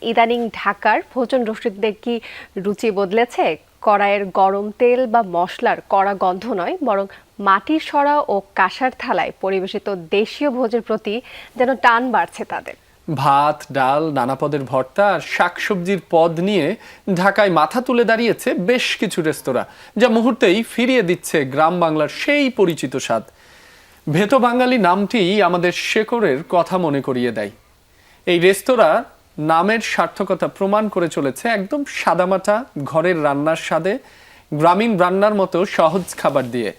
ইদানিং ঢাকার ভোজন রসিকদের কি রুচি বদলেছে? কড়াইয়ের গরম তেল বা মশলার কড়া গন্ধ নয়, বরং মাটির সরা ও কাঁসার থালায় পরিবেশিত দেশীয় ভোজের প্রতি যেন টান বাড়ছে তাদের। ভাত, ডাল, নানা পদের ভর্তা আর শাকসবজির পদ নিয়ে ঢাকায় মাথা তুলে দাঁড়িয়েছে বেশ কিছু রেস্তোরাঁ, যা মুহূর্তেই ফিরিয়ে দিচ্ছে গ্রাম বাংলার সেই পরিচিত স্বাদ। ভেতো বাঙালি নামটি আমাদের শেকড়ের কথা মনে করিয়ে দেয়। এই রেস্তোরাঁ নামের সার্থকতা প্রমাণ করে চলেছে একদম সাদামাটা ঘরের রান্নার স্বাদে, গ্রামীণ রান্নার মতো সহজ খাবার দিয়ে।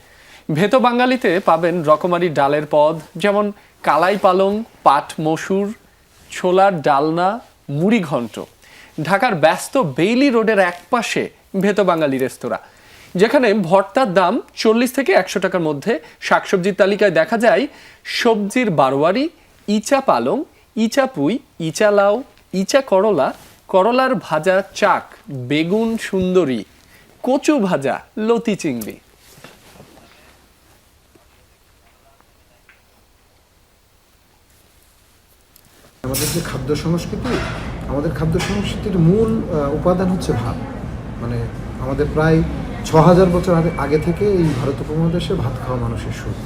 ভেতো বাঙালিতে পাবেন রকমারি ডালের পদ, যেমন কালাই পালং, পাট মসুর, ছোলার ডালনা, মুড়ি ঘন্ট। ঢাকার ব্যস্ত বেইলি রোডের একপাশে ভেতো বাঙালি রেস্তোরাঁ, যেখানে ভর্তার দাম 40 থেকে 100 টাকার মধ্যে। শাকসবজির তালিকায় দেখা যায় সবজির বারোয়ারি, ইচা পালং, ইচা পুঁই, ইচা লাউ, ইচা করলা, করলার ভাজা চাক, বেগুন সুন্দরী, কচু ভাজা, লতি চিংড়ি। আমাদের যে খাদ্য সংস্কৃতি, আমাদের খাদ্য সংস্কৃতির মূল উপাদান হচ্ছে ভাত। মানে আমাদের প্রায় 6000 বছর আগে থেকে এই ভারত উপমহাদেশে ভাত খাওয়া মানুষের শুরু।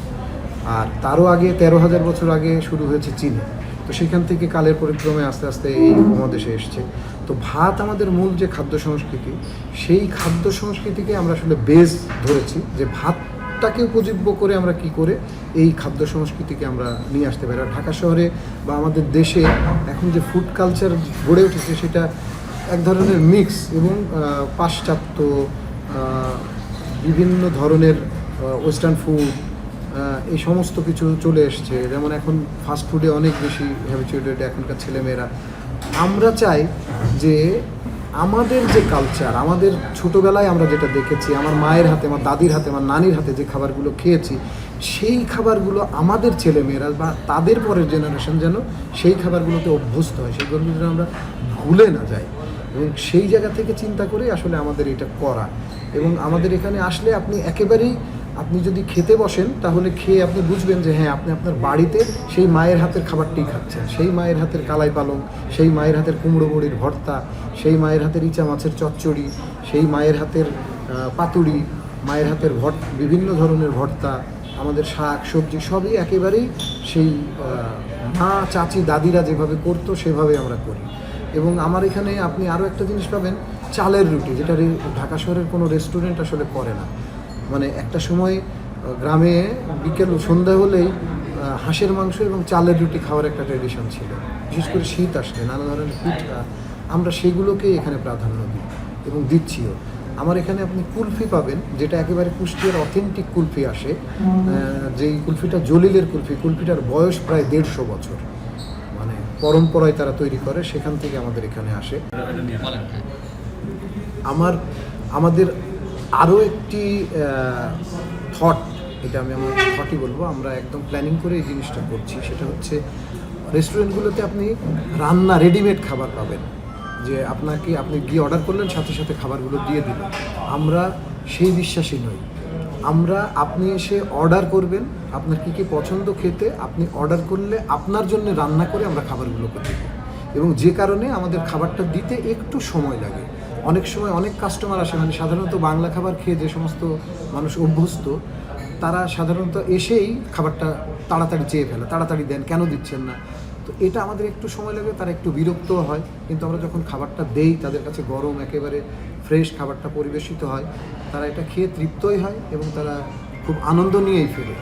আর তারও আগে 13,000 বছর আগে শুরু হয়েছে চীনে। তো সেখান থেকে কালের পরিক্রমে আস্তে আস্তে এই উপমহাদেশে এসছে। তো ভাত আমাদের মূল যে খাদ্য সংস্কৃতি, সেই খাদ্য সংস্কৃতিকে আমরা আসলে বেস ধরেছি, যে ভাতটাকে উপজীব্য করে আমরা কি করে এই খাদ্য সংস্কৃতিকে আমরা নিয়ে আসতে পারি। আর ঢাকা শহরে বা আমাদের দেশে এখন যে ফুড কালচার গড়ে উঠেছে, সেটা এক ধরনের মিক্স এবং পাশ্চাত্য বিভিন্ন ধরনের ওয়েস্টার্ন ফুড, এই সমস্ত কিছু চলে এসছে। যেমন এখন ফাস্ট ফুডে অনেক বেশি হ্যাবিচুয়েটেড এখনকার ছেলেমেয়েরা। আমরা চাই যে আমাদের যে কালচার, আমাদের ছোটোবেলায় আমরা যেটা দেখেছি, আমার মায়ের হাতে, আমার দাদির হাতে, আমার নানির হাতে যে খাবারগুলো খেয়েছি, সেই খাবারগুলো আমাদের ছেলেমেয়েরা বা তাদের পরের জেনারেশন যেন সেই খাবারগুলোতে অভ্যস্ত হয়, সেইগুলো যেন আমরা ভুলে না যাই। এবং সেই জায়গা থেকে চিন্তা করে আসলে আমাদের এটা করা। এবং আমাদের এখানে আসলে আপনি যদি খেতে বসেন, তাহলে খেয়ে আপনি বুঝবেন যে হ্যাঁ, আপনি আপনার বাড়িতে সেই মায়ের হাতের খাবারটি খাচ্ছেন। সেই মায়ের হাতের কালাই পালং, সেই মায়ের হাতের কুমড়ো বড়ির ভর্তা, সেই মায়ের হাতের ইচা মাছের চচ্চড়ি, সেই মায়ের হাতের পাতুড়ি, মায়ের হাতের বিভিন্ন ধরনের ভর্তা, আমাদের শাক সবজি সবই একেবারেই সেই মা, চাচি, দাদিরা যেভাবে করতো সেভাবে আমরা করি। এবং আমার এখানে আপনি আরও একটা জিনিস পাবেন, চালের রুটি, যেটা ঢাকা শহরের কোনো রেস্টুরেন্ট আসলে করে না। মানে একটা সময় গ্রামে বিকেল সন্ধ্যা হলেই হাঁসের মাংস এবং চালের রুটি খাওয়ার একটা ট্র্যাডিশন ছিল। বিশেষ করে শীত আসলে নানা ধরনের পিঠা, আমরা সেগুলোকে এখানে প্রাধান্য দিই এবং দিচ্ছিও। আমার এখানে আপনি কুলফি পাবেন, যেটা একেবারে কুষ্টিয়ার অথেন্টিক কুলফি আসে। যেই কুলফিটা জলিলের কুলফি, কুলফিটার বয়স প্রায় 150 বছর। মানে পরম্পরায় তারা তৈরি করে, সেখান থেকে আমাদের এখানে আসে। আমাদের আরও একটি থট, এটা আমি আমার থটই বলবো, আমরা একদম প্ল্যানিং করে এই জিনিসটা করছি। সেটা হচ্ছে রেস্টুরেন্টগুলোতে আপনি রান্না রেডিমেড খাবার পাবেন, যে আপনি গিয়ে অর্ডার করলেন, সাথে সাথে খাবারগুলো দিয়ে দিল। আমরা সেই বিশ্বাসী নই। আপনি এসে অর্ডার করবেন, আপনার কী কী পছন্দ খেতে, আপনি অর্ডার করলে আপনার জন্য রান্না করে আমরা খাবারগুলোকে দেব। এবং যে কারণে আমাদের খাবারটা দিতে একটু সময় লাগে। অনেক সময় অনেক কাস্টমার আসে, মানে সাধারণত বাংলা খাবার খেয়ে যে সমস্ত মানুষ অভ্যস্ত, তারা সাধারণত এসেই খাবারটা তাড়াতাড়ি চেয়ে ফেলে, তাড়াতাড়ি দেন, কেন দিচ্ছেন না। তো এটা আমাদের একটু সময় লাগে, তারা একটু বিরক্তও হয়। কিন্তু আমরা যখন খাবারটা দেই, তাদের কাছে গরম একেবারে ফ্রেশ খাবারটা পরিবেশিত হয়, তারা এটা খেয়ে তৃপ্তই হয় এবং তারা খুব আনন্দ নিয়েই ফেরে।